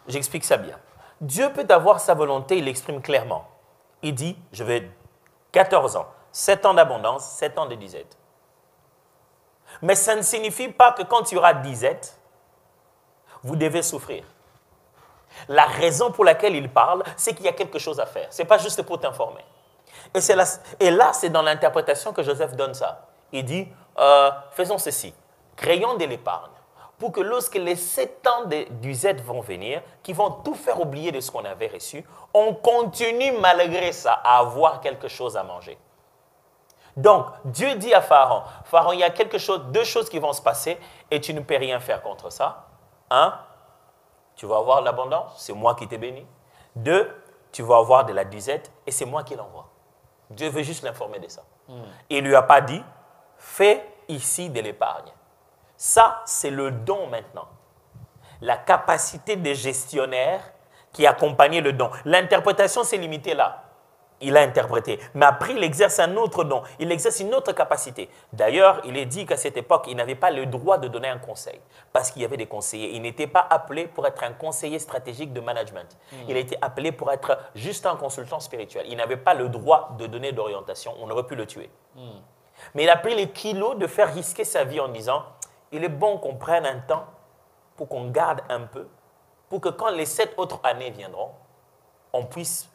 J'explique ça bien. Dieu peut avoir sa volonté, il l'exprime clairement. Il dit, je veux 14 ans, 7 ans d'abondance, 7 ans de disette. Mais ça ne signifie pas que quand il y aura disette, vous devez souffrir. La raison pour laquelle il parle, c'est qu'il y a quelque chose à faire. Ce n'est pas juste pour t'informer. Et là, c'est dans l'interprétation que Joseph donne ça. Il dit, faisons ceci, créons de l'épargne pour que lorsque les 7 ans du Z vont venir, qui vont tout faire oublier de ce qu'on avait reçu, on continue malgré ça à avoir quelque chose à manger. Donc, Dieu dit à Pharaon, Pharaon, il y a deux choses qui vont se passer et tu ne peux rien faire contre ça. 1, tu vas avoir l'abondance, c'est moi qui t'ai béni. 2, tu vas avoir de la disette et c'est moi qui l'envoie. Dieu veut juste l'informer de ça. Il ne lui a pas dit, fais ici de l'épargne. Ça, c'est le don maintenant. La capacité des gestionnaires qui accompagnait le don. L'interprétation s'est limitée là. Il a interprété. Mais après, il exerce un autre don. Il exerce une autre capacité. D'ailleurs, il est dit qu'à cette époque, il n'avait pas le droit de donner un conseil. Parce qu'il y avait des conseillers. Il n'était pas appelé pour être un conseiller stratégique de management. Il a été appelé pour être juste un consultant spirituel. Il n'avait pas le droit de donner d'orientation. On aurait pu le tuer. Mais il a pris les kilos de faire risquer sa vie en disant, il est bon qu'on prenne un temps pour qu'on garde un peu, pour que quand les 7 autres années viendront, on puisse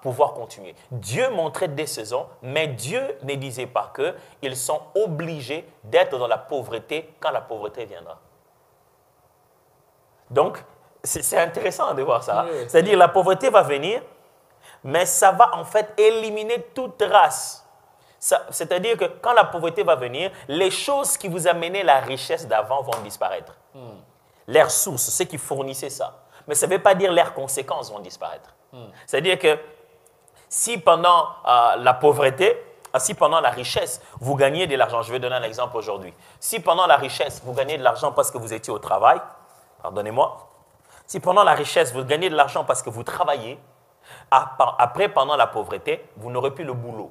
pouvoir continuer. Dieu montrait des saisons, mais Dieu ne disait pas qu'ils sont obligés d'être dans la pauvreté quand la pauvreté viendra. Donc, c'est intéressant de voir ça. Oui. C'est-à-dire la pauvreté va venir, mais ça va en fait éliminer toute trace. C'est-à-dire que quand la pauvreté va venir, les choses qui vous amenaient la richesse d'avant vont disparaître. Leurs sources, ceux qui fournissaient ça. Mais ça ne veut pas dire leurs conséquences vont disparaître. C'est-à-dire que si pendant la pauvreté, si pendant la richesse, vous gagnez de l'argent, je vais donner un exemple aujourd'hui. Si pendant la richesse, vous gagnez de l'argent parce que vous étiez au travail, pardonnez-moi, si pendant la richesse, vous gagnez de l'argent parce que vous travaillez, après, pendant la pauvreté, vous n'aurez plus le boulot.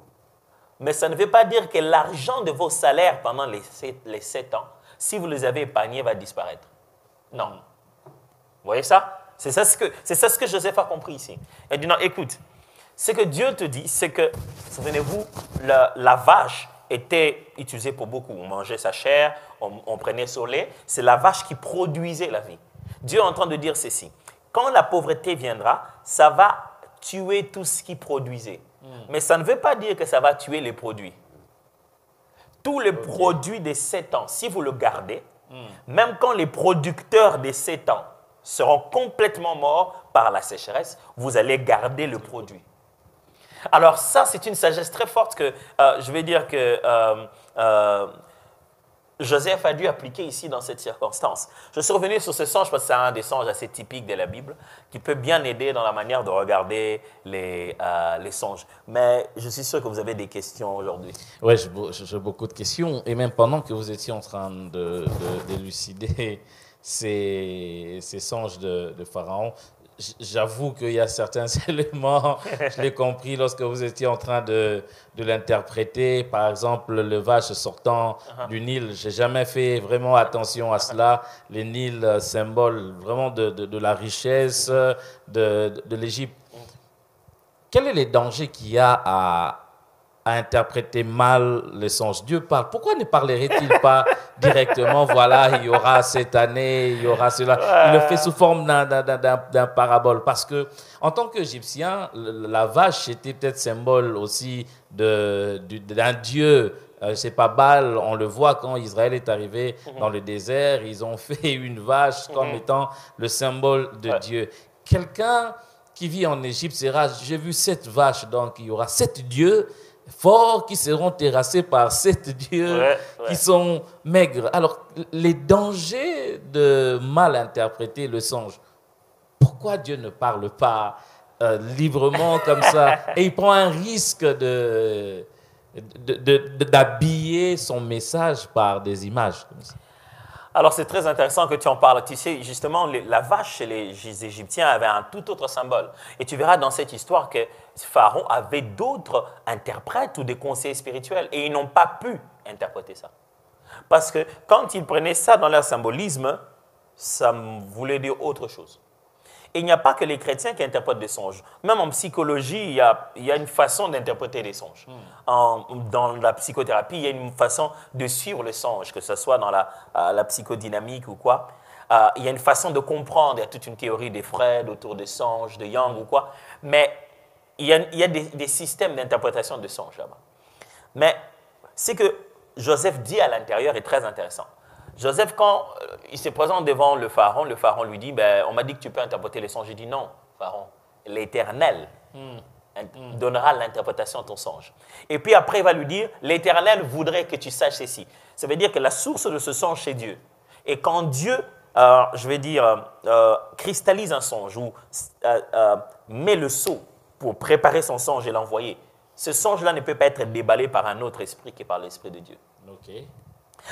Mais ça ne veut pas dire que l'argent de vos salaires pendant les 7 ans, si vous les avez épargnés, va disparaître. Non. Vous voyez ça? C'est ça ce que Joseph a compris ici. Il dit non, écoute, ce que Dieu te dit, c'est que, souvenez-vous, la vache était utilisée pour beaucoup. On mangeait sa chair, on prenait son lait. C'est la vache qui produisait la vie. Dieu est en train de dire ceci. Quand la pauvreté viendra, ça va tuer tout ce qui produisait. Mais ça ne veut pas dire que ça va tuer les produits. Tous les produits des 7 ans, si vous le gardez, même quand les producteurs des 7 ans seront complètement morts par la sécheresse, vous allez garder le produit. Alors ça, c'est une sagesse très forte que je vais dire que Joseph a dû appliquer ici dans cette circonstance. Je suis revenu sur ce songe parce que c'est un des songes assez typiques de la Bible qui peut bien aider dans la manière de regarder les songes. Mais je suis sûr que vous avez des questions aujourd'hui. Oui, j'ai beaucoup de questions. Et même pendant que vous étiez en train d'élucider ces songes de Pharaon, j'avoue qu'il y a certains éléments, je l'ai compris lorsque vous étiez en train de l'interpréter. Par exemple, le vache sortant du Nil. Je n'ai jamais fait vraiment attention à cela. Le Nil, symbole vraiment de la richesse de l'Égypte. Quel est le danger qu'il y a à interpréter mal les songes? Dieu parle. Pourquoi ne parlerait-il pas directement, voilà, il y aura cette année, il y aura cela. Il le fait sous forme d'un parabole. Parce que, en tant qu'Égyptien, la vache était peut-être symbole aussi d'un dieu. Je ne sais pas, Baal, on le voit quand Israël est arrivé dans le désert, ils ont fait une vache comme étant le symbole de Dieu. Quelqu'un qui vit en Égypte sera, j'ai vu 7 vaches, donc il y aura 7 dieux forts qui seront terrassés par 7 dieux qui sont maigres. Alors, les dangers de mal interpréter le songe, pourquoi Dieu ne parle pas librement comme ça et il prend un risque d'habiller son message par des images comme ça? Alors, c'est très intéressant que tu en parles. Tu sais, justement, la vache chez les Égyptiens avait un tout autre symbole. Et tu verras dans cette histoire que Pharaon avait d'autres interprètes ou des conseillers spirituels. Et ils n'ont pas pu interpréter ça. Parce que quand ils prenaient ça dans leur symbolisme, ça voulait dire autre chose. Et il n'y a pas que les chrétiens qui interprètent des songes. Même en psychologie, il y a une façon d'interpréter les songes. Dans la psychothérapie, il y a une façon de suivre le songe, que ce soit dans la psychodynamique ou quoi. Il y a une façon de comprendre. Il y a toute une théorie des Freud autour des songes, de Jung ou quoi. Mais il y a des systèmes d'interprétation de songes là-bas. Mais ce que Joseph dit à l'intérieur est très intéressant. Joseph, quand il se présente devant le pharaon lui dit, ben, on m'a dit que tu peux interpréter les songes. Il dit non, pharaon, l'Éternel donnera l'interprétation à ton songe. Et puis après, il va lui dire, l'Éternel voudrait que tu saches ceci. Ça veut dire que la source de ce songe, c'est Dieu. Et quand Dieu, cristallise un songe ou met le sceau pour préparer son songe et l'envoyer, ce songe-là ne peut pas être déballé par un autre esprit que par l'Esprit de Dieu. Ok.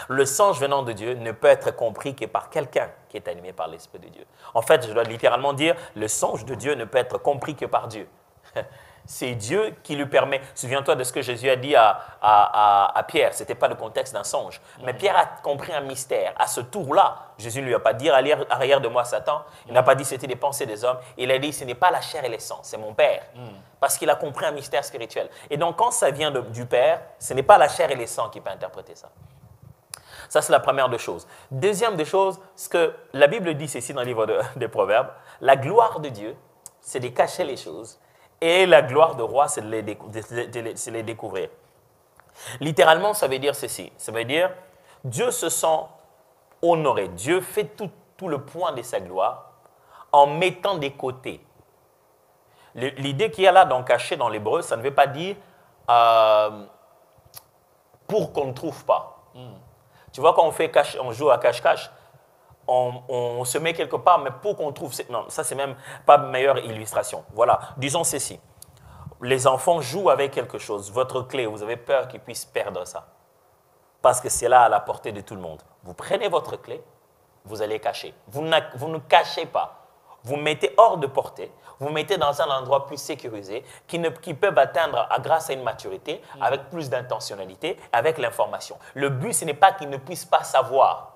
Le songe venant de Dieu ne peut être compris que par quelqu'un qui est animé par l'Esprit de Dieu. En fait, je dois littéralement dire, le songe de Dieu ne peut être compris que par Dieu. C'est Dieu qui lui permet. Souviens-toi de ce que Jésus a dit à Pierre. Ce n'était pas le contexte d'un songe. Mais Pierre a compris un mystère. À ce tour-là, Jésus ne lui a pas dit, arrière de moi, Satan. Il n'a pas dit, c'était des pensées des hommes. Il a dit, ce n'est pas la chair et le sang, c'est mon Père. Parce qu'il a compris un mystère spirituel. Et donc, quand ça vient du Père, ce n'est pas la chair et le sang qui peut interpréter ça. Ça, c'est la première des choses. Deuxième des choses, ce que la Bible dit, c'est ici dans le livre des Proverbes, la gloire de Dieu, c'est de cacher les choses. Et la gloire de roi, c'est de les découvrir. Littéralement, ça veut dire ceci. Ça veut dire, Dieu se sent honoré. Dieu fait tout le point de sa gloire en mettant des côtés. L'idée qu'il y a là, caché dans l'hébreu, ça ne veut pas dire pour qu'on ne trouve pas. Tu vois, quand on joue à cache-cache, on se met quelque part, mais pour qu'on trouve... Non, ça, c'est même pas meilleure illustration. Voilà, disons ceci. Les enfants jouent avec quelque chose. Votre clé, vous avez peur qu'ils puissent perdre ça. Parce que c'est là à la portée de tout le monde. Vous prenez votre clé, vous allez cacher. Vous ne cachez pas. Vous mettez hors de portée, vous mettez dans un endroit plus sécurisé, qui peuvent atteindre grâce à une maturité, avec plus d'intentionnalité, avec l'information. Le but, ce n'est pas qu'ils ne puissent pas savoir.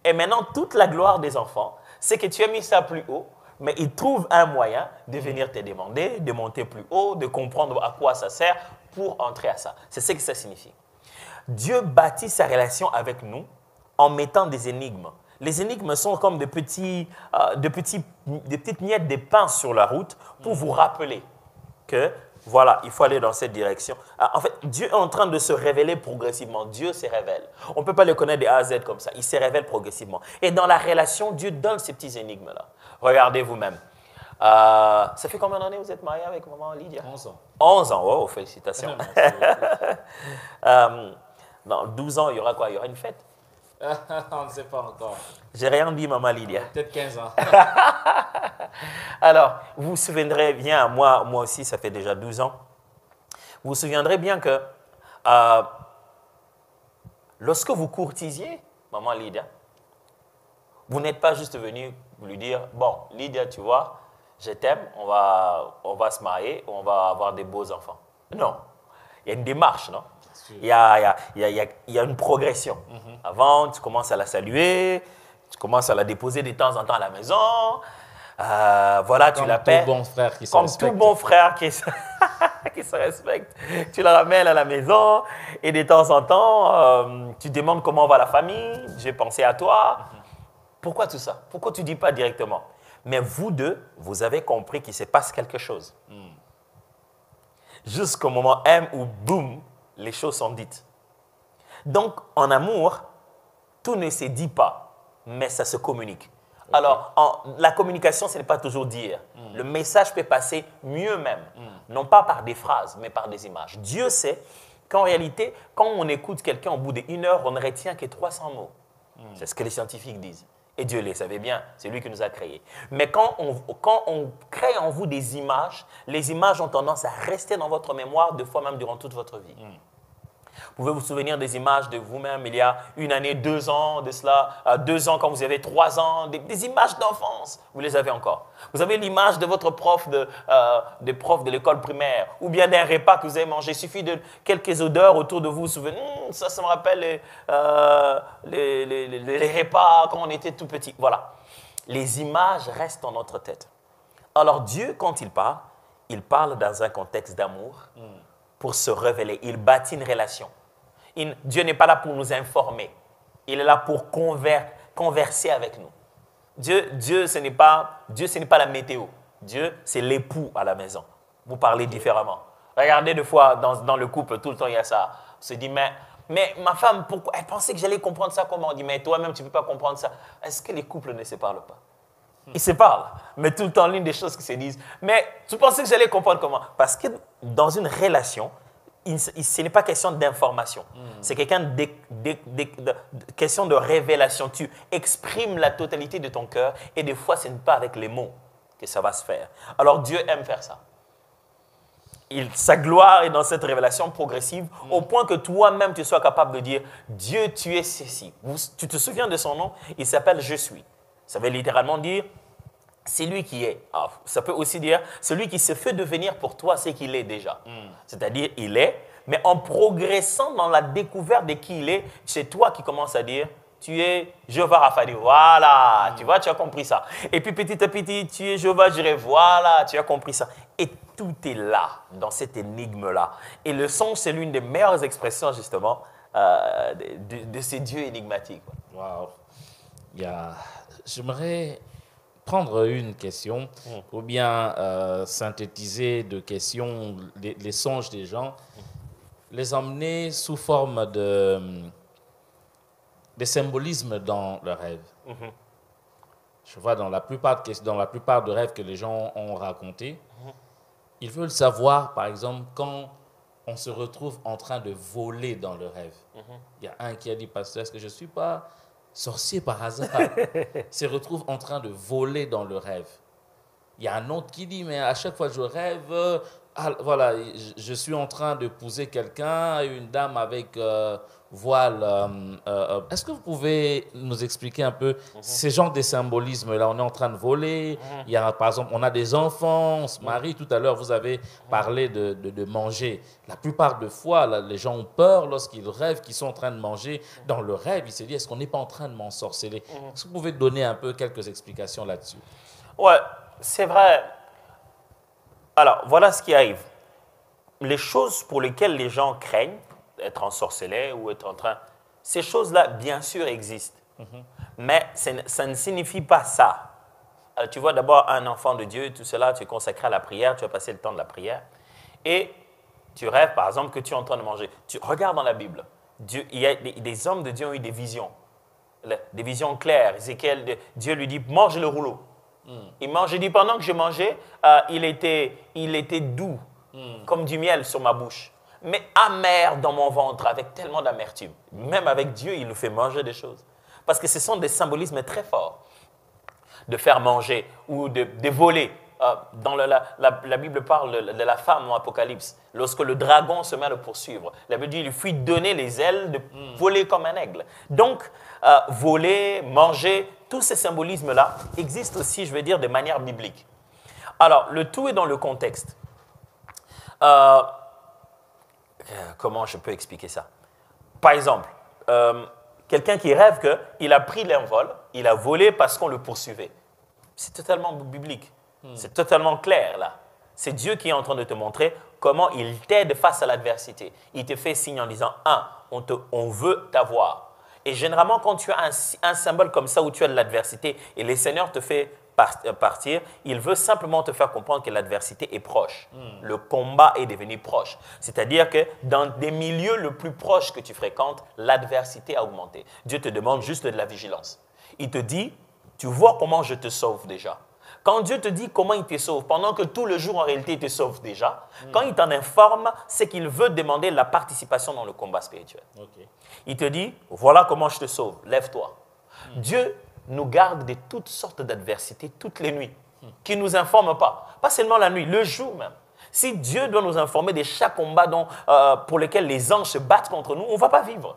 Et maintenant, toute la gloire des enfants, c'est que tu as mis ça plus haut, mais ils trouvent un moyen de venir te demander, de monter plus haut, de comprendre à quoi ça sert pour entrer à ça. C'est ce que ça signifie. Dieu bâtit sa relation avec nous en mettant des énigmes. Les énigmes sont comme des petites miettes de pain sur la route pour vous rappeler que, voilà, il faut aller dans cette direction. En fait, Dieu est en train de se révéler progressivement. Dieu se révèle. On ne peut pas le connaître de A à Z comme ça. Il se révèle progressivement. Et dans la relation, Dieu donne ces petits énigmes-là. Regardez vous-même. Ça fait combien d'années vous êtes marié avec maman Lydia? 11 ans. 11 ans, wow, félicitations. Dans 12 ans, il y aura quoi? Il y aura une fête? On ne sait pas encore. J'ai rien dit, maman Lydia. Peut-être 15 ans. Alors, vous vous souviendrez bien, moi aussi, ça fait déjà 12 ans, vous vous souviendrez bien que lorsque vous courtisiez, maman Lydia, vous n'êtes pas juste venu lui dire, bon, Lydia, tu vois, je t'aime, on va se marier, on va avoir des beaux enfants. Non, il y a une démarche, non? Il y a une progression. Avant, tu commences à la saluer, tu commences à la déposer de temps en temps à la maison. Voilà, tu l'appelles. Comme tout bon frère qui se Comme respecte. tout bon frère qui se respecte. Tu la ramènes à la maison et de temps en temps, tu demandes comment va la famille, j'ai pensé à toi. Pourquoi tout ça? Pourquoi tu ne dis pas directement? Mais vous deux, vous avez compris qu'il se passe quelque chose. Jusqu'au moment M où, boum, les choses sont dites. Donc, en amour, tout ne se dit pas, mais ça se communique. Okay. Alors, la communication, ce n'est pas toujours dire. Le message peut passer mieux même, non pas par des phrases, mais par des images. Dieu sait qu'en réalité, quand on écoute quelqu'un au bout d'une heure, on ne retient que 300 mots. C'est ce que les scientifiques disent. Et Dieu le savait bien, c'est lui qui nous a créés. Mais quand on crée en vous des images, les images ont tendance à rester dans votre mémoire, deux fois même durant toute votre vie. Vous pouvez vous souvenir des images de vous-même il y a une année, 2 ans de cela, 2 ans quand vous avez 3 ans, des images d'enfance, vous les avez encore. Vous avez l'image de votre prof de l'école primaire ou bien d'un repas que vous avez mangé. Il suffit de quelques odeurs autour de vous. Vous vous souvenez, ça me rappelle les repas quand on était tout petit. Voilà. les images restent dans notre tête. Alors Dieu, quand il parle dans un contexte d'amour pour se révéler. Il bâtit une relation. Dieu n'est pas là pour nous informer. Il est là pour converser avec nous. Dieu, ce n'est pas la météo. Dieu, c'est l'époux à la maison. Vous parlez différemment. Regardez des fois, dans le couple, tout le temps, il y a ça. On se dit, mais ma femme, pourquoi? Elle pensait que j'allais comprendre ça comment? On dit, mais toi-même, tu ne peux pas comprendre ça. Est-ce que les couples ne se parlent pas? Ils se parlent, mais tout le temps, l'une des choses qui se disent, mais tu pensais que j'allais comprendre comment? Parce que dans une relation, ce n'est pas question d'information. C'est question de révélation. Tu exprimes la totalité de ton cœur et des fois, ce n'est pas avec les mots que ça va se faire. Alors, Dieu aime faire ça. Sa gloire est dans cette révélation progressive au point que toi-même, tu sois capable de dire, Dieu, tu es ceci. Tu te souviens de son nom? Il s'appelle « Je suis ». Ça veut littéralement dire, c'est lui qui est. Alors, ça peut aussi dire, celui qui se fait devenir pour toi ce qu'il est déjà. C'est-à-dire, il est, mais en progressant dans la découverte de qui il est, c'est toi qui commences à dire, tu es Jéhovah Rapha. Voilà, tu vois, tu as compris ça. Et puis petit à petit, tu es Jéhovah Jireh. Voilà, tu as compris ça. Et tout est là, dans cette énigme-là. Et le son, c'est l'une des meilleures expressions, justement, de ces dieux énigmatiques. Waouh. J'aimerais prendre une question ou bien synthétiser de questions les songes des gens, les emmener sous forme de symbolismes dans le rêve. Je vois dans la plupart de rêves que les gens ont racontés, ils veulent savoir, par exemple, quand on se retrouve en train de voler dans le rêve. Il y a un qui a dit, pasteur, est-ce que je ne suis pas sorcier par hasard, se retrouve en train de voler dans le rêve. Il y a un autre qui dit, mais à chaque fois que je rêve, voilà, je suis en train d'épouser quelqu'un, une dame avec voile. Est-ce que vous pouvez nous expliquer un peu ces genres de symbolismes-là? On est en train de voler, il y a, par exemple, on a des enfants, on se marie. Tout à l'heure, vous avez parlé de manger. La plupart des fois, là, les gens ont peur lorsqu'ils rêvent qu'ils sont en train de manger. Dans le rêve, ils se disent, est-ce qu'on n'est pas en train de m'ensorceler? Est-ce que vous pouvez donner un peu quelques explications là-dessus? Ouais, c'est vrai. Alors, voilà ce qui arrive. Les choses pour lesquelles les gens craignent, être ensorcelés ou être en train... Ces choses-là, bien sûr, existent. Mais ça ne signifie pas ça. Tu vois d'abord un enfant de Dieu, tout cela, tu es consacré à la prière, tu as passé le temps de la prière. Et tu rêves, par exemple, que tu es en train de manger. Tu regardes dans la Bible. Il y a des hommes de Dieu ont eu des visions claires. Ézéchiel, Dieu lui dit, mange le rouleau. Il mange, il dit, pendant que je mangeais, il était doux, comme du miel sur ma bouche, mais amer dans mon ventre, avec tellement d'amertume. Même avec Dieu, il nous fait manger des choses. Parce que ce sont des symbolismes très forts. De faire manger ou de voler. Dans la Bible parle de la femme dans l'Apocalypse. Lorsque le dragon se met à le poursuivre, la Bible dit, il lui fit donner les ailes de voler comme un aigle. Donc, voler, manger, tous ces symbolismes-là existent aussi, je veux dire, de manière biblique. Alors, le tout est dans le contexte. Comment je peux expliquer ça? Par exemple, quelqu'un qui rêve qu'il a pris l'envol, il a volé parce qu'on le poursuivait. C'est totalement biblique. C'est totalement clair, là. C'est Dieu qui est en train de te montrer comment il t'aide face à l'adversité. Il te fait signe en disant, on veut t'avoir. Et généralement, quand tu as un symbole comme ça où tu as de l'adversité et le Seigneur te fait partir, il veut simplement te faire comprendre que l'adversité est proche. Le combat est devenu proche. C'est-à-dire que dans des milieux le plus proches que tu fréquentes, l'adversité a augmenté. Dieu te demande juste de la vigilance. Il te dit, tu vois comment je te sauve déjà. Quand Dieu te dit comment il te sauve, pendant que tout le jour en réalité il te sauve déjà, quand il t'en informe, c'est qu'il veut demander la participation dans le combat spirituel. Il te dit, voilà comment je te sauve, lève-toi. Dieu nous garde de toutes sortes d'adversités toutes les nuits, qui ne nous informent pas. Pas seulement la nuit, le jour même. Si Dieu doit nous informer de chaque combat pour lequel les anges se battent contre nous, on ne va pas vivre.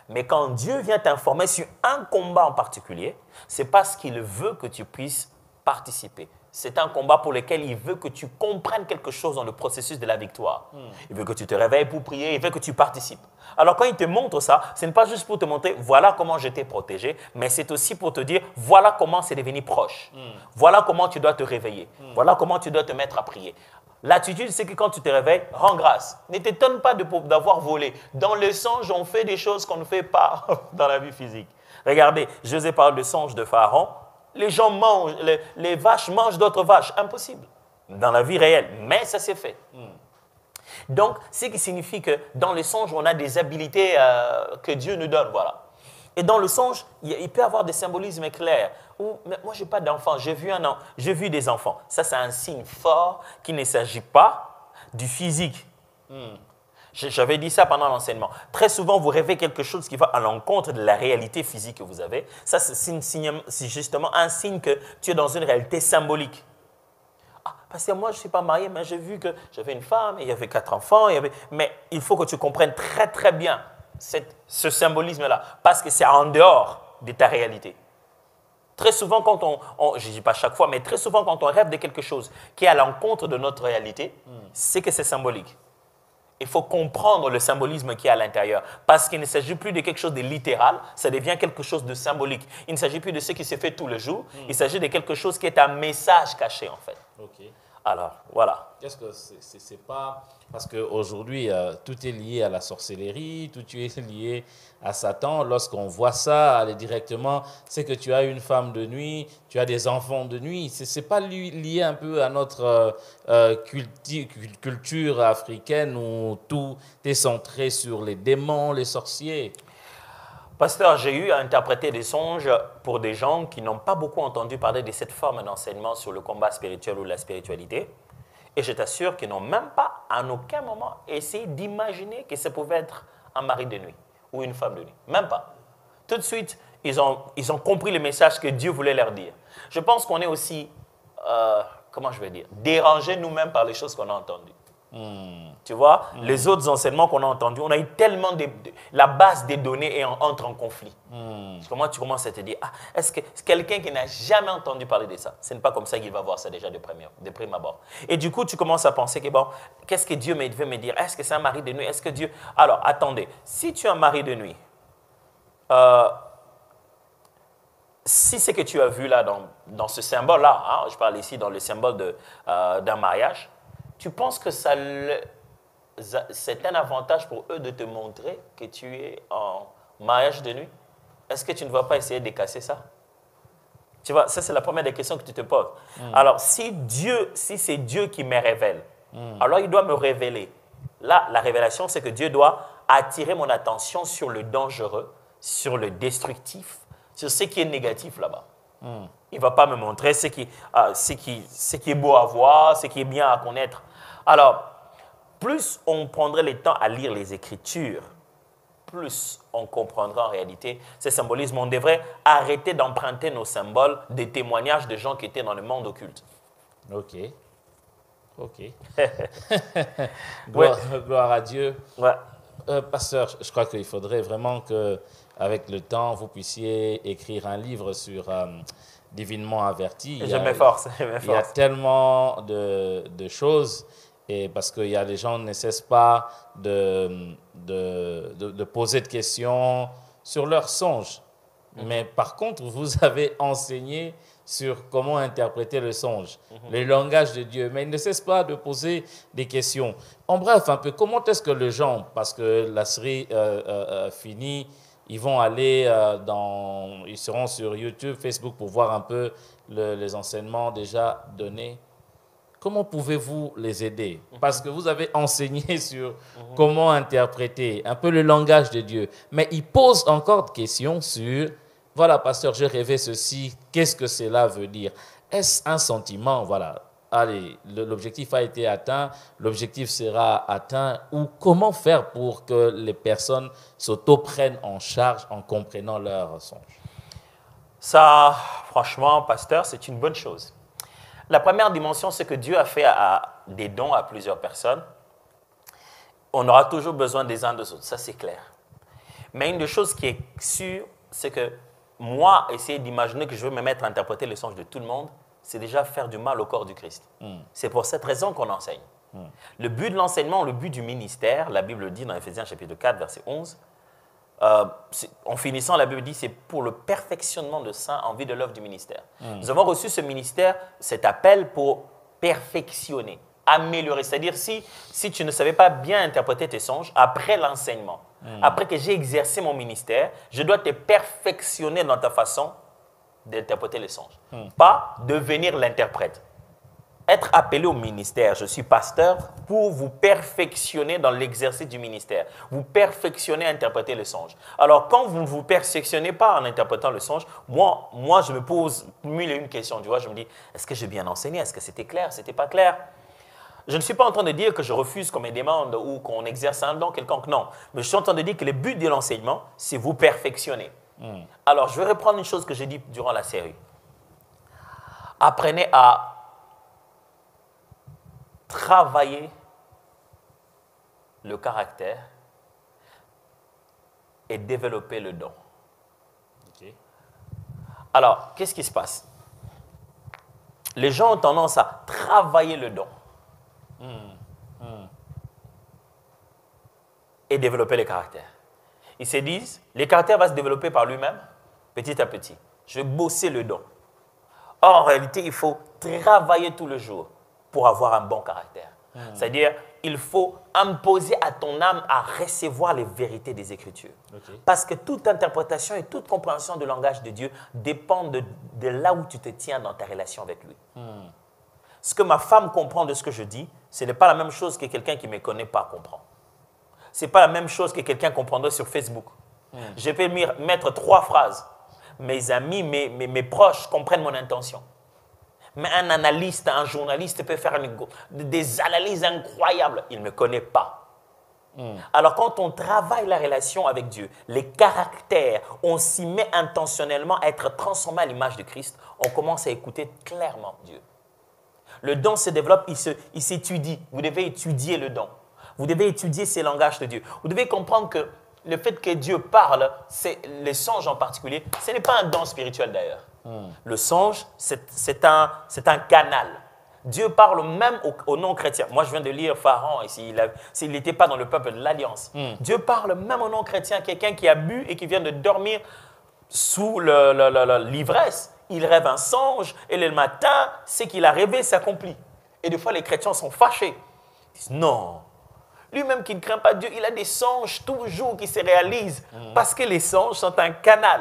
Mais quand Dieu vient t'informer sur un combat en particulier, c'est parce qu'il veut que tu puisses participer. C'est un combat pour lequel il veut que tu comprennes quelque chose dans le processus de la victoire. Il veut que tu te réveilles pour prier, il veut que tu participes. Alors quand il te montre ça, ce n'est pas juste pour te montrer voilà comment je t'ai protégé, mais c'est aussi pour te dire voilà comment c'est devenu proche. Voilà comment tu dois te réveiller. Voilà comment tu dois te mettre à prier. L'attitude, c'est que quand tu te réveilles, rends grâce. Ne t'étonne pas d'avoir volé. Dans le songe, on fait des choses qu'on ne fait pas dans la vie physique. Regardez, José parle de songe de Pharaon. Les gens mangent, les vaches mangent d'autres vaches. Impossible. Dans la vie réelle. Mais ça s'est fait. Donc, ce qui signifie que dans le songe, on a des habilités que Dieu nous donne. Voilà. Et dans le songe, il peut y avoir des symbolismes clairs. Mais moi, je n'ai pas d'enfant. J'ai vu des enfants. Ça, c'est un signe fort qu'il ne s'agit pas du physique. J'avais dit ça pendant l'enseignement. Très souvent, vous rêvez quelque chose qui va à l'encontre de la réalité physique que vous avez. Ça, c'est justement un signe que tu es dans une réalité symbolique. Ah, parce que moi, je ne suis pas marié, mais j'ai vu que j'avais une femme, et il y avait 4 enfants. Mais il faut que tu comprennes très, très bien ce symbolisme-là, parce que c'est en dehors de ta réalité. Très souvent, quand je ne dis pas chaque fois, mais très souvent, quand on rêve de quelque chose qui est à l'encontre de notre réalité, c'est que c'est symbolique. Il faut comprendre le symbolisme qui est à l'intérieur. Parce qu'il ne s'agit plus de quelque chose de littéral, ça devient quelque chose de symbolique. Il ne s'agit plus de ce qui se fait tous les jours, il s'agit de quelque chose qui est un message caché, en fait. Ok. Alors, voilà. Qu'est-ce que c'est pas... Parce qu'aujourd'hui, tout est lié à la sorcellerie, tout est lié à Satan. Lorsqu'on voit ça, aller directement, c'est que tu as une femme de nuit, tu as des enfants de nuit. Ce n'est pas lié un peu à notre culture africaine où tout est centré sur les démons, les sorciers. Pasteur, j'ai eu à interpréter des songes pour des gens qui n'ont pas beaucoup entendu parler de cette forme d'enseignement sur le combat spirituel ou la spiritualité. Et je t'assure qu'ils n'ont même pas, en aucun moment, essayé d'imaginer que ça pouvait être un mari de nuit ou une femme de nuit. Même pas. Tout de suite, ils ont compris le message que Dieu voulait leur dire. Je pense qu'on est aussi, comment je vais dire, dérangés nous-mêmes par les choses qu'on a entendues. Tu vois, les autres enseignements qu'on a entendus, on a eu tellement la base des données entre en conflit. Comment tu commences à te dire, est-ce que quelqu'un qui n'a jamais entendu parler de ça, ce n'est pas comme ça qu'il va voir ça déjà de prime abord. Et du coup, tu commences à penser que bon, qu'est-ce que Dieu veut me dire? Est-ce que c'est un mari de nuit? Est-ce que Dieu... Alors, attendez, si tu es un mari de nuit, si c'est que tu as vu là dans ce symbole-là, hein, je parle ici dans le symbole d'un mariage, tu penses que c'est un avantage pour eux de te montrer que tu es en mariage de nuit? Est-ce que tu ne vas pas essayer de casser ça? Tu vois, ça c'est la première des questions que tu te poses. Alors, si c'est Dieu qui me révèle, alors il doit me révéler. Là, la révélation, c'est que Dieu doit attirer mon attention sur le dangereux, sur le destructif, sur ce qui est négatif là-bas. Il ne va pas me montrer ce qui est beau à voir, ce qui est bien à connaître. Alors, plus on prendrait le temps à lire les Écritures, plus on comprendra en réalité ces symbolismes. On devrait arrêter d'emprunter nos symboles des témoignages de gens qui étaient dans le monde occulte. Ok. Ouais. Gloire à Dieu. Ouais. Pasteur, je crois qu'il faudrait vraiment qu'avec le temps, vous puissiez écrire un livre sur Divinement Averti. Je m'efforce. Il y a tellement de choses. Et parce que les gens ne cessent pas de poser de questions sur leurs songes. Mais par contre, vous avez enseigné sur comment interpréter le songe, le langage de Dieu. Mais ils ne cessent pas de poser des questions. En bref, un peu, comment est-ce que les gens, parce que la série finit, ils vont aller ils seront sur YouTube, Facebook pour voir un peu les enseignements déjà donnés. Comment pouvez-vous les aider? Parce que vous avez enseigné sur comment interpréter un peu le langage de Dieu. Mais ils posent encore des questions sur, voilà, pasteur, j'ai rêvé ceci, qu'est-ce que cela veut dire? Est-ce un sentiment? Voilà, allez, l'objectif a été atteint, l'objectif sera atteint. Ou comment faire pour que les personnes s'auto-prennent en charge en comprenant leurs songes? Ça, franchement, pasteur, c'est une bonne chose. La première dimension, c'est que Dieu a fait des dons à plusieurs personnes. On aura toujours besoin des uns des autres, ça c'est clair. Mais une des choses qui est sûre, c'est que moi, essayer d'imaginer que je veux me mettre à interpréter les songes de tout le monde, c'est déjà faire du mal au corps du Christ. C'est pour cette raison qu'on enseigne. Le but de l'enseignement, le but du ministère, la Bible dit dans Éphésiens chapitre 4, verset 11, en finissant, la Bible dit c'est pour le perfectionnement de saints en vue de l'œuvre du ministère. Nous avons reçu ce ministère, cet appel pour perfectionner, améliorer. C'est-à-dire si tu ne savais pas bien interpréter tes songes, après l'enseignement, après que j'ai exercé mon ministère, je dois te perfectionner dans ta façon d'interpréter les songes. Pas devenir l'interprète. Être appelé au ministère, je suis pasteur, pour vous perfectionner dans l'exercice du ministère. Vous perfectionner à interpréter le songe. Alors, quand vous ne vous perfectionnez pas en interprétant le songe, moi je me pose mille et une questions. Tu vois, je me dis, est-ce que j'ai bien enseigné? Est-ce que c'était clair? C'était pas clair? Je ne suis pas en train de dire que je refuse qu'on me demande ou qu'on exerce un don quelconque, non. Mais je suis en train de dire que le but de l'enseignement, c'est vous perfectionner. Alors, je vais reprendre une chose que j'ai dit durant la série. Apprenez à travailler le caractère et développer le don. Okay. Alors, qu'est-ce qui se passe? Les gens ont tendance à travailler le don et développer le caractère. Ils se disent, le caractère va se développer par lui-même, petit à petit. Je vais bosser le don. Or, en réalité, il faut travailler tout le jour pour avoir un bon caractère. C'est-à-dire, il faut imposer à ton âme à recevoir les vérités des Écritures. Okay. Parce que toute interprétation et toute compréhension du langage de Dieu dépend de là où tu te tiens dans ta relation avec lui. Ce que ma femme comprend de ce que je dis, ce n'est pas la même chose que quelqu'un qui ne me connaît pas comprend. Ce n'est pas la même chose que quelqu'un comprendrait sur Facebook. Je peux mettre 3 phrases. Mes amis, mes proches comprennent mon intention. Mais un analyste, un journaliste peut faire des analyses incroyables. Il ne me connaît pas. Alors, quand on travaille la relation avec Dieu, les caractères, on s'y met intentionnellement à être transformé à l'image de Christ, on commence à écouter clairement Dieu. Le don se développe, il s'étudie. Vous devez étudier le don. Vous devez étudier ces langages de Dieu. Vous devez comprendre que le fait que Dieu parle, les songes en particulier, ce n'est pas un don spirituel d'ailleurs. Le songe, c'est un canal. Dieu parle même aux non-chrétiens. Moi, je viens de lire Pharaon, s'il n'était pas dans le peuple de l'Alliance. Dieu parle même aux non-chrétiens, quelqu'un qui a bu et qui vient de dormir sous l'ivresse. Il rêve un songe et le matin, ce qu'il a rêvé s'accomplit. Et des fois, les chrétiens sont fâchés. Ils disent non. Lui-même qui ne craint pas Dieu, il a des songes toujours qui se réalisent parce que les songes sont un canal.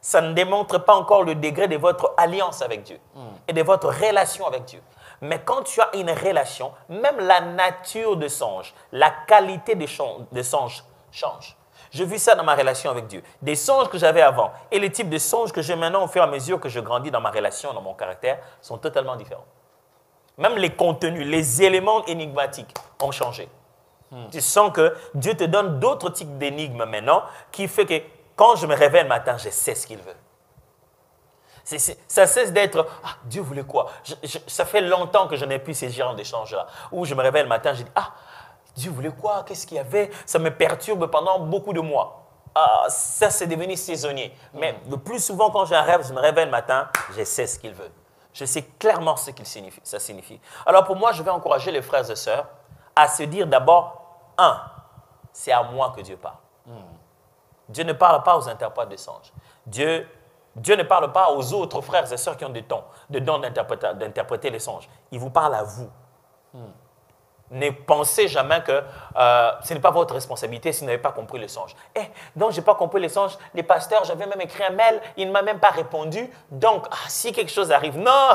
Ça ne démontre pas encore le degré de votre alliance avec Dieu et de votre relation avec Dieu. Mais quand tu as une relation, même la nature de songe, la qualité des songes change. J'ai vu ça dans ma relation avec Dieu. Des songes que j'avais avant et les types de songes que j'ai maintenant au fur et à mesure que je grandis dans ma relation, dans mon caractère, sont totalement différents. Même les contenus, les éléments énigmatiques ont changé. Tu sens que Dieu te donne d'autres types d'énigmes maintenant qui fait que quand je me réveille le matin, je sais ce qu'il veut. Ça cesse d'être « Ah, Dieu voulait quoi ?» Ça fait longtemps que je n'ai plus ces genres d'échanges-là. Où je me réveille le matin, je dis « Ah, Dieu voulait quoi? Qu'est-ce qu'il y avait ?» Ça me perturbe pendant beaucoup de mois. Ça, c'est devenu saisonnier. Mais le plus souvent, quand j'ai un rêve, je me réveille le matin, je sais ce qu'il veut. Je sais clairement ce que ça signifie. Alors pour moi, je vais encourager les frères et sœurs à se dire d'abord, c'est à moi que Dieu parle. Dieu ne parle pas aux interprètes de songes. Dieu ne parle pas aux autres frères et sœurs qui ont des dons d'interpréter les songes. Il vous parle à vous. Ne pensez jamais que ce n'est pas votre responsabilité si vous n'avez pas compris les songes. Donc, je n'ai pas compris les songes. Les pasteurs, j'avais même écrit un mail, il ne m'a même pas répondu. Donc, si quelque chose arrive, non.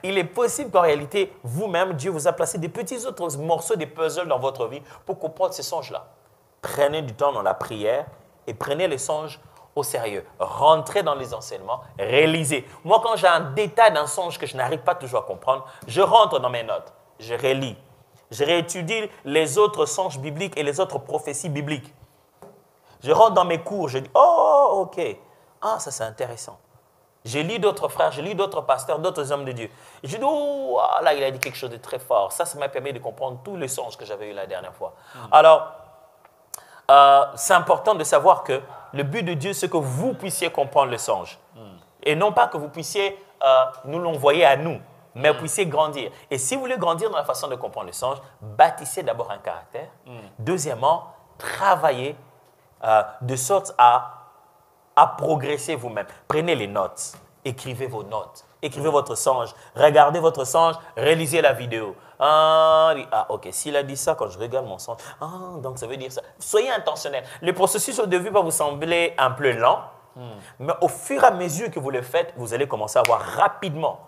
Il est possible qu'en réalité, vous-même, Dieu vous a placé des petits autres morceaux de puzzle dans votre vie pour comprendre ces songes-là. Prenez du temps dans la prière et prenez les songes au sérieux. Rentrez dans les enseignements, réalisez. Moi, quand j'ai un détail d'un songe que je n'arrive pas toujours à comprendre, je rentre dans mes notes, je relis. Je réétudie les autres songes bibliques et les autres prophéties bibliques. Je rentre dans mes cours, je dis, oh, ok, ça c'est intéressant. Je lis d'autres frères, je lis d'autres pasteurs, d'autres hommes de Dieu. Et je dis, oh, là, il a dit quelque chose de très fort. Ça m'a permis de comprendre tous les songes que j'avais eus la dernière fois. Alors, c'est important de savoir que le but de Dieu, c'est que vous puissiez comprendre le songe. Et non pas que vous puissiez nous l'envoyer à nous, mais vous puissiez grandir. Et si vous voulez grandir dans la façon de comprendre le songe, bâtissez d'abord un caractère. Deuxièmement, travaillez de sorte à progresser vous-même. Prenez les notes, écrivez vos notes, écrivez votre songe, regardez votre songe, réalisez la vidéo. Ok, s'il a dit ça quand je regarde mon songe, donc ça veut dire ça. Soyez intentionnel. Le processus au début va vous sembler un peu lent, mais au fur et à mesure que vous le faites, vous allez commencer à avoir rapidement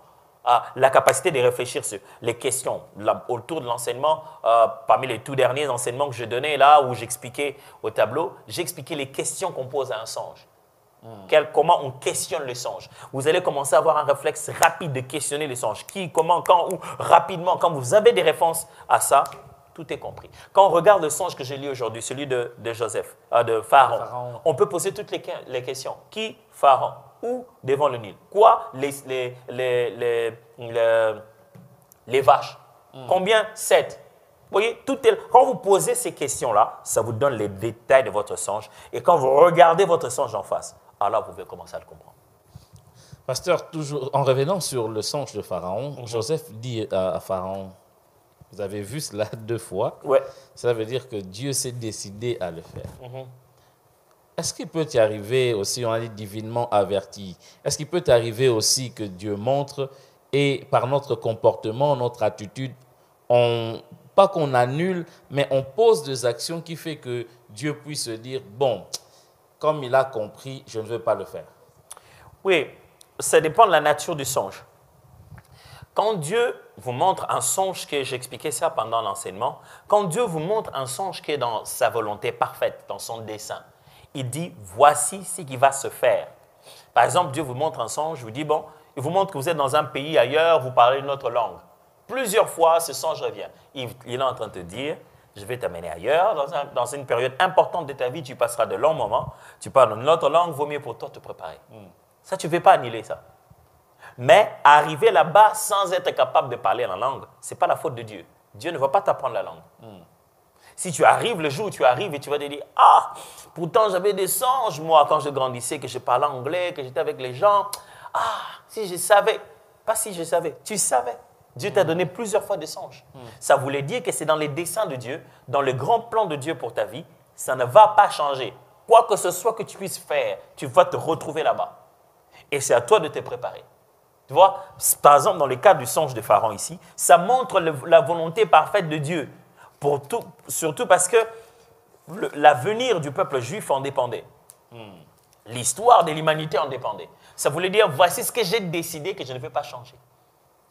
la capacité de réfléchir sur les questions autour de l'enseignement. Parmi les tout derniers enseignements que je donnais là, où j'expliquais au tableau, j'expliquais les questions qu'on pose à un songe. Comment on questionne le songe. Vous allez commencer à avoir un réflexe rapide de questionner les songes. Qui, comment, quand, où, rapidement. Quand vous avez des réponses à ça, tout est compris. Quand on regarde le songe que j'ai lu aujourd'hui, celui de Joseph, de Pharaon, on peut poser toutes les questions. Qui? Pharaon. Où? Devant le Nil. Quoi? Les vaches. Combien? 7. Vous voyez, quand vous posez ces questions-là, ça vous donne les détails de votre songe. Et quand vous regardez votre songe en face, alors vous pouvez commencer à le comprendre. Pasteur, toujours en revenant sur le songe de Pharaon, Joseph dit à Pharaon, vous avez vu cela 2 fois, ouais. Cela veut dire que Dieu s'est décidé à le faire. Est-ce qu'il peut y arriver aussi, on a dit divinement averti, est-ce qu'il peut arriver aussi que Dieu montre et par notre comportement, notre attitude, pas qu'on annule, mais on pose des actions qui fait que Dieu puisse se dire, bon, comme il a compris, je ne veux pas le faire. Oui, ça dépend de la nature du songe. Quand Dieu vous montre un songe, que j'expliquais ça pendant l'enseignement, quand Dieu vous montre un songe qui est dans sa volonté parfaite, dans son dessein, il dit, voici ce qui va se faire. Par exemple, Dieu vous montre un songe, vous dit, bon, il vous montre que vous êtes dans un pays ailleurs, vous parlez une autre langue. Plusieurs fois, ce songe revient. Il est en train de te dire, je vais t'amener ailleurs, dans une période importante de ta vie, tu passeras de longs moments, tu parles une autre langue, vaut mieux pour toi te préparer. Ça, tu ne veux pas annuler ça. Mais arriver là-bas sans être capable de parler la langue, ce n'est pas la faute de Dieu. Dieu ne va pas t'apprendre la langue. Si tu arrives, le jour où tu arrives et tu vas te dire, pourtant j'avais des songes, moi, quand je grandissais, que je parlais anglais, que j'étais avec les gens. Si je savais. Pas si je savais, tu savais. Dieu t'a donné plusieurs fois des songes. Ça voulait dire que c'est dans les desseins de Dieu, dans le grand plan de Dieu pour ta vie, ça ne va pas changer. Quoi que ce soit que tu puisses faire, tu vas te retrouver là-bas. Et c'est à toi de te préparer. Tu vois, par exemple, dans le cas du songe de Pharaon ici, ça montre la volonté parfaite de Dieu. Surtout parce que l'avenir du peuple juif en dépendait. L'histoire de l'humanité en dépendait. Ça voulait dire, voici ce que j'ai décidé que je ne vais pas changer.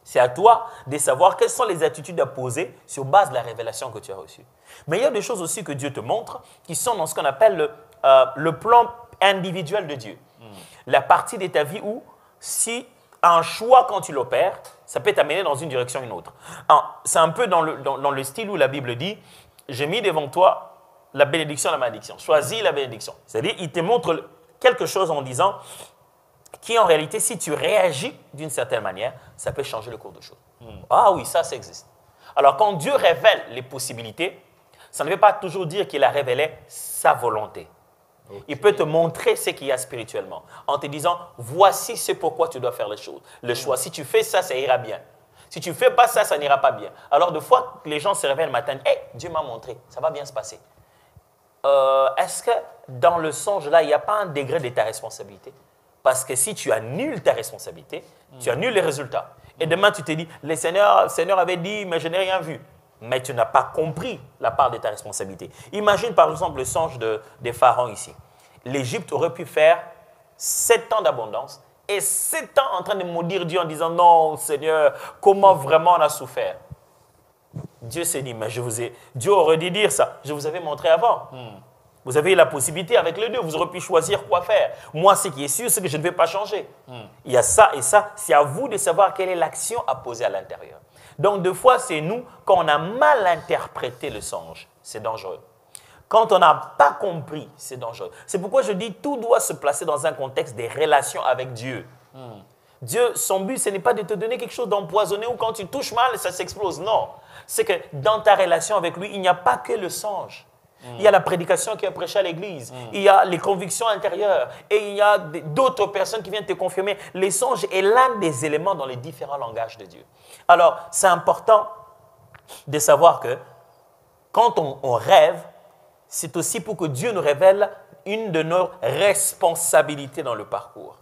C'est à toi de savoir quelles sont les attitudes à poser sur base de la révélation que tu as reçue. Mais il y a des choses aussi que Dieu te montre qui sont dans ce qu'on appelle le plan individuel de Dieu. La partie de ta vie où, si un choix, quand tu l'opères, ça peut t'amener dans une direction ou une autre. C'est un peu dans le style où la Bible dit, j'ai mis devant toi la bénédiction et la malédiction. Choisis la bénédiction. C'est-à-dire, il te montre quelque chose en disant, qui en réalité, si tu réagis d'une certaine manière, ça peut changer le cours de choses. Ah oui, ça existe. Alors, quand Dieu révèle les possibilités, ça ne veut pas toujours dire qu'il a révélé sa volonté. Okay. Il peut te montrer ce qu'il y a spirituellement, en te disant, voici ce pourquoi tu dois faire les choses. Le choix, si tu fais ça, ça ira bien. Si tu ne fais pas ça, ça n'ira pas bien. Alors, des fois, les gens se réveillent le matin, hey, Dieu m'a montré, ça va bien se passer. Est-ce que dans le songe, là, il n'y a pas un degré de ta responsabilité? Parce que si tu annules ta responsabilité, tu annules les résultats. Et demain, tu te dis, le Seigneur avait dit, mais je n'ai rien vu. Mais tu n'as pas compris la part de ta responsabilité. Imagine par exemple le songe de Pharaon ici. L'Égypte aurait pu faire 7 ans d'abondance et 7 ans en train de maudire Dieu en disant, non Seigneur, comment vraiment on a souffert? Dieu s'est dit, mais Dieu aurait dû dire ça, je vous avais montré avant. Vous avez la possibilité avec les deux, vous aurez pu choisir quoi faire. Moi, ce qui est sûr, c'est que je ne vais pas changer. Il y a ça et ça, c'est à vous de savoir quelle est l'action à poser à l'intérieur. Donc, des fois, c'est nous, quand on a mal interprété le songe, c'est dangereux. Quand on n'a pas compris, c'est dangereux. C'est pourquoi je dis, tout doit se placer dans un contexte des relations avec Dieu. Dieu, son but, ce n'est pas de te donner quelque chose d'empoisonné ou quand tu touches mal, ça s'explose. Non. C'est que dans ta relation avec lui, il n'y a pas que le songe. Il y a la prédication qui est prêchée à l'église. Il y a les convictions intérieures. Et il y a d'autres personnes qui viennent te confirmer. Les songes est l'un des éléments dans les différents langages de Dieu. Alors, c'est important de savoir que quand on rêve, c'est aussi pour que Dieu nous révèle une de nos responsabilités dans le parcours.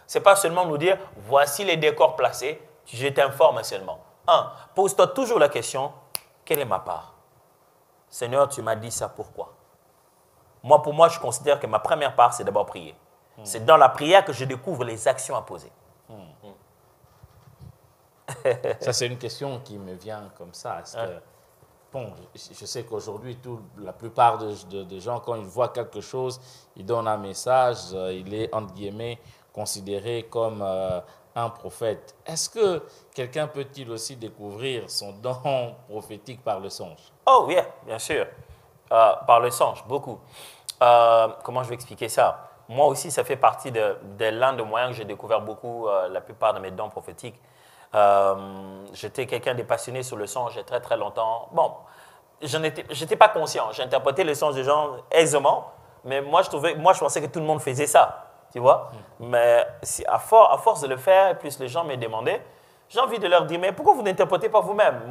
Ce n'est pas seulement nous dire, voici les décors placés, je t'informe seulement. Pose-toi toujours la question, quelle est ma part? Seigneur, tu m'as dit ça, pourquoi? Pour moi, je considère que ma première part, c'est d'abord prier. C'est dans la prière que je découvre les actions à poser. Ça, c'est une question qui me vient comme ça. Bon, je sais qu'aujourd'hui, la plupart des gens, quand ils voient quelque chose, ils donnent un message, il est, entre guillemets, considéré comme un prophète. Est-ce que quelqu'un peut-il aussi découvrir son don prophétique par le songe? Oh oui, bien sûr. Par le songe, beaucoup. Comment je vais expliquer ça? Moi aussi, ça fait partie de l'un des moyens que j'ai découvert beaucoup, la plupart de mes dons prophétiques. J'étais quelqu'un de passionné sur le songe très très longtemps. Bon, je n'étais pas conscient. J'interprétais les songes des gens aisément, mais moi je pensais que tout le monde faisait ça, tu vois. Mais à force de le faire, plus les gens me demandaient, j'ai envie de leur dire, mais pourquoi vous n'interprétez pas vous-même?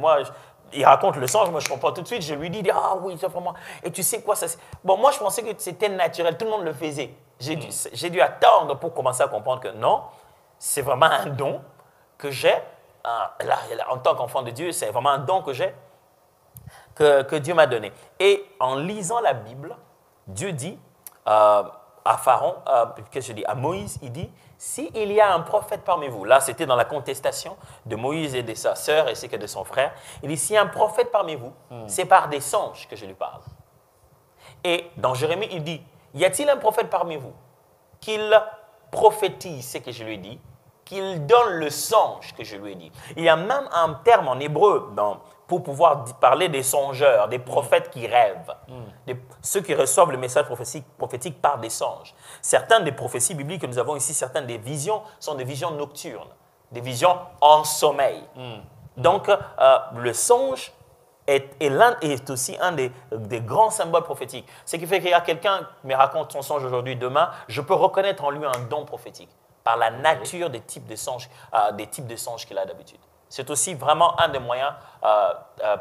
Ils racontent le songe, moi je comprends tout de suite, je lui dis, ah oui, c'est vraiment. Et tu sais quoi, ça. Bon, moi je pensais que c'était naturel, tout le monde le faisait. J'ai dû attendre pour commencer à comprendre que non, c'est vraiment un don que j'ai. En tant qu'enfant de Dieu, c'est vraiment un don que j'ai, que Dieu m'a donné. Et en lisant la Bible, Dieu dit à Pharaon, à Moïse, il dit, s'il y a un prophète parmi vous, là c'était dans la contestation de Moïse et de sa sœur ainsi que de son frère, il dit, s'il y a un prophète parmi vous, c'est par des songes que je lui parle. Et dans Jérémie, il dit, y a-t-il un prophète parmi vous qu'il prophétise ce que je lui ai dit, qu'il donne le songe que je lui ai dit. Il y a même un terme en hébreu pour pouvoir parler des songeurs, des prophètes qui rêvent, ceux qui reçoivent le message prophétique par des songes. Certaines des prophéties bibliques que nous avons ici, certaines des visions, sont des visions nocturnes, des visions en sommeil. Donc, le songe est aussi un des grands symboles prophétiques. Ce qui fait qu'il y a quelqu'un qui me raconte son songe aujourd'hui, demain, je peux reconnaître en lui un don prophétique par la nature des types de songes qu'il a d'habitude. C'est aussi vraiment un des moyens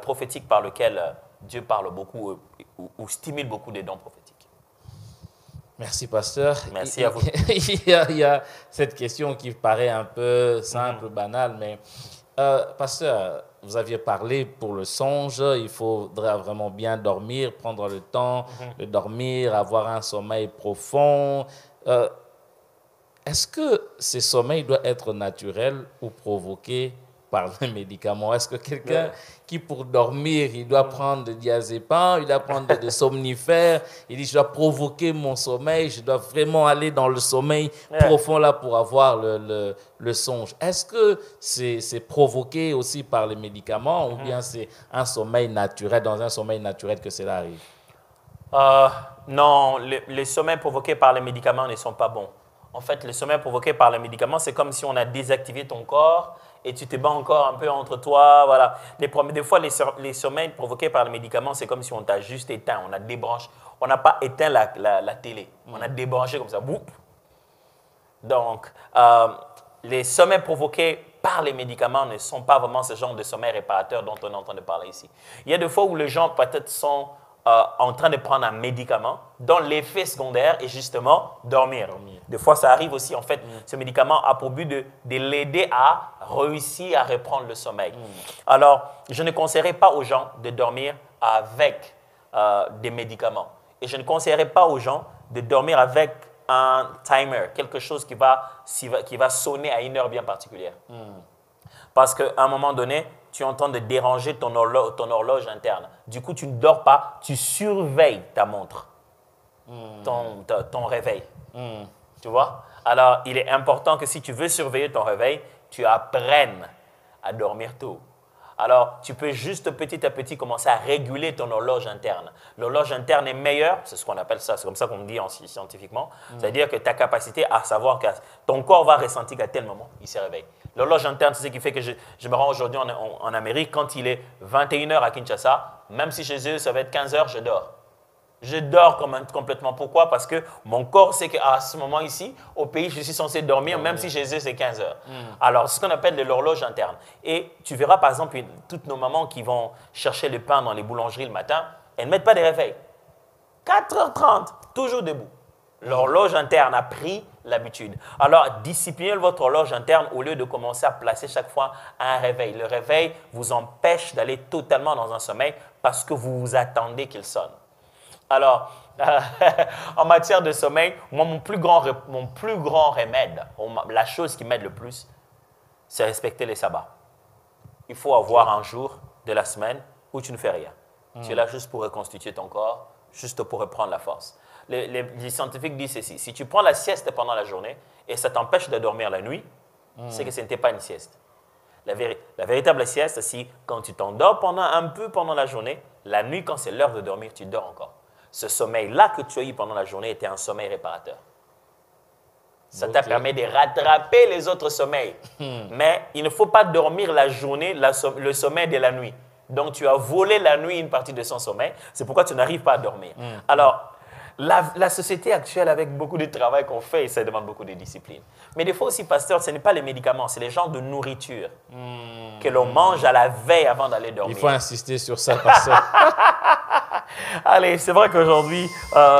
prophétiques par lequel Dieu parle beaucoup ou stimule beaucoup des dons prophétiques. Merci, pasteur. Merci à vous. Il y a cette question qui paraît un peu simple, banale, mais pasteur, vous aviez parlé pour le songe, il faudrait vraiment bien dormir, prendre le temps de dormir, avoir un sommeil profond. Est-ce que ce sommeil doit être naturel ou provoqué par les médicaments? Est-ce que quelqu'un qui, pour dormir, il doit prendre des diazépam, il doit prendre des somnifères, il dit, je dois provoquer mon sommeil, je dois vraiment aller dans le sommeil profond là pour avoir le songe. Est-ce que c'est provoqué aussi par les médicaments ou bien c'est un sommeil naturel, dans un sommeil naturel que cela arrive? Non, les sommeils provoqués par les médicaments ne sont pas bons. En fait, le sommeil provoqué par les médicaments, c'est comme si on a désactivé ton corps et tu te bats encore un peu entre toi. Voilà. Des fois, les sommeils provoqués par les médicaments, c'est comme si on t'a juste éteint, on a débranché. On n'a pas éteint la télé, on a débranché comme ça. Boum. Donc, les sommeils provoqués par les médicaments ne sont pas vraiment ce genre de sommeil réparateur dont on est en train de parler ici. Il y a des fois où les gens peut-être sont en train de prendre un médicament dont l'effet secondaire est justement dormir. Des fois, ça arrive aussi, en fait, ce médicament a pour but de l'aider à réussir à reprendre le sommeil. Alors, je ne conseillerais pas aux gens de dormir avec des médicaments. Et je ne conseillerais pas aux gens de dormir avec un timer, quelque chose qui va sonner à une heure bien particulière. Parce qu'à un moment donné, tu es en train de déranger ton horloge interne. Du coup, tu ne dors pas, tu surveilles ta montre, ton réveil. Tu vois? Alors, il est important que si tu veux surveiller ton réveil, tu apprennes à dormir tôt. Alors, tu peux juste petit à petit commencer à réguler ton horloge interne. L'horloge interne est meilleure, c'est ce qu'on appelle ça, c'est comme ça qu'on dit scientifiquement. C'est-à-dire que ta capacité à savoir que ton corps va ressentir qu'à tel moment, il se réveille. L'horloge interne, c'est ce qui fait que je me rends aujourd'hui en Amérique, quand il est 21h à Kinshasa, même si chez eux, ça va être 15h, je dors. Je dors complètement. Pourquoi? Parce que mon corps sait qu'à ce moment ici, au pays, je suis censé dormir, même si chez eux, c'est 15 heures. Alors, c'est ce qu'on appelle de l'horloge interne. Et tu verras, par exemple, toutes nos mamans qui vont chercher le pain dans les boulangeries le matin, elles ne mettent pas de réveil. 4h30, toujours debout. L'horloge interne a pris l'habitude. Alors, disciplinez votre horloge interne au lieu de commencer à placer chaque fois un réveil. Le réveil vous empêche d'aller totalement dans un sommeil parce que vous vous attendez qu'il sonne. Alors, en matière de sommeil, moi, mon plus grand remède, la chose qui m'aide le plus, c'est respecter les sabbats. Il faut avoir un jour de la semaine où tu ne fais rien. Tu es là juste pour reconstituer ton corps, juste pour reprendre la force. Les scientifiques disent ceci, si tu prends la sieste pendant la journée et ça t'empêche de dormir la nuit, c'est que ce n'était pas une sieste. La véritable sieste, c'est quand tu t'endors un peu pendant la journée, la nuit, quand c'est l'heure de dormir, tu dors encore. Ce sommeil-là que tu as eu pendant la journée était un sommeil réparateur. Ça t'a permis de rattraper les autres sommeils. Mais il ne faut pas dormir la journée, le sommeil de la nuit. Donc, tu as volé la nuit une partie de son sommeil. C'est pourquoi tu n'arrives pas à dormir. Alors, la société actuelle, avec beaucoup de travail qu'on fait, ça demande beaucoup de discipline. Mais des fois aussi, pasteur, ce n'est pas les médicaments, c'est les genres de nourriture que l'on mange à la veille avant d'aller dormir. Il faut insister sur ça, pasteur. Allez, c'est vrai qu'aujourd'hui,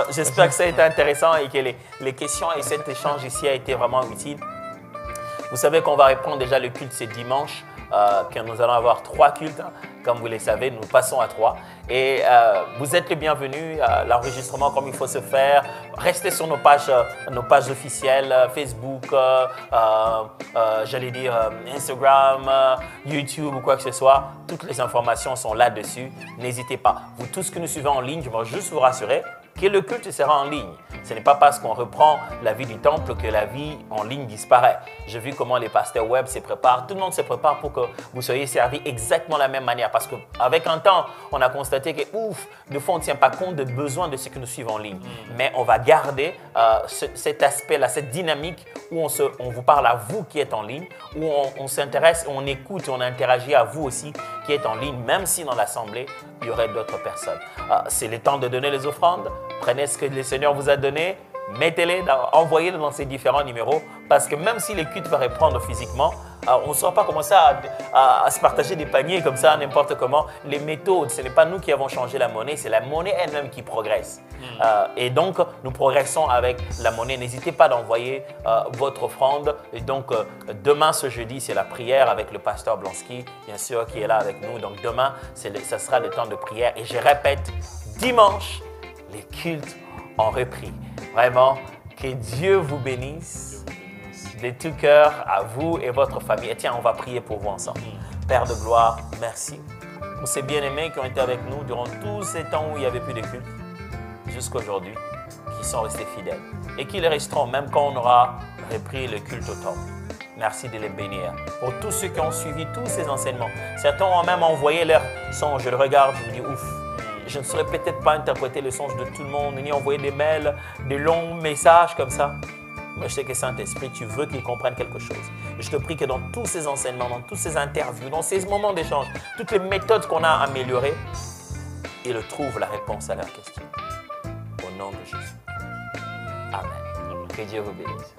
j'espère que ça a été intéressant et que les questions et cet échange ici a été vraiment utile. Vous savez qu'on va reprendre déjà le culte ce dimanche, que nous allons avoir 3 cultes. Comme vous le savez, nous passons à 3. Et vous êtes les bienvenus. L'enregistrement, comme il faut se faire. Restez sur nos pages officielles, Facebook, j'allais dire Instagram, YouTube ou quoi que ce soit. Toutes les informations sont là-dessus. N'hésitez pas. Vous tous que nous suivez en ligne, je vais juste vous rassurer que le culte sera en ligne. Ce n'est pas parce qu'on reprend la vie du temple que la vie en ligne disparaît. J'ai vu comment les pasteurs web se préparent. Tout le monde se prépare pour que vous soyez servis exactement de la même manière. Parce qu'avec un temps, on a constaté que, de fois, on ne tient pas compte des besoins de ceux qui nous suivent en ligne. Mais on va garder cet aspect-là, cette dynamique où on vous parle à vous qui êtes en ligne, où on s'intéresse, on écoute, on interagit à vous aussi qui êtes en ligne, même si dans l'assemblée, il y aurait d'autres personnes. C'est le temps de donner les offrandes. Prenez ce que le Seigneur vous a donné, mettez-les, envoyez-les dans ces différents numéros, parce que même si les cultes vont reprendre physiquement, on ne saura pas commencer à se partager des paniers comme ça, n'importe comment. Les méthodes, ce n'est pas nous qui avons changé la monnaie, c'est la monnaie elle-même qui progresse. Et donc, nous progressons avec la monnaie. N'hésitez pas d'envoyer votre offrande. Et donc, demain, ce jeudi, c'est la prière avec le pasteur Blanski, bien sûr, qui est là avec nous. Donc, demain, ça sera le temps de prière. Et je répète, dimanche, les cultes ont repris. Vraiment, que Dieu vous bénisse de tout cœur à vous et votre famille. Et tiens, on va prier pour vous ensemble. Père de gloire, merci pour ces bien-aimés qui ont été avec nous durant tous ces temps où il n'y avait plus de culte, jusqu'à aujourd'hui, qui sont restés fidèles et qui le resteront même quand on aura repris le culte au temple. Merci de les bénir. Pour tous ceux qui ont suivi tous ces enseignements, certains ont même envoyé leur songe. Je le regarde, je me dis ouf. Je ne saurais peut-être pas interpréter le songe de tout le monde, ni envoyer des mails, des longs messages comme ça. Mais je sais que Saint-Esprit, tu veux qu'ils comprennent quelque chose. Et je te prie que dans tous ces enseignements, dans toutes ces interviews, dans ces moments d'échange, toutes les méthodes qu'on a améliorées, ils trouvent la réponse à leurs questions. Au nom de Jésus. Amen. Que Dieu vous bénisse.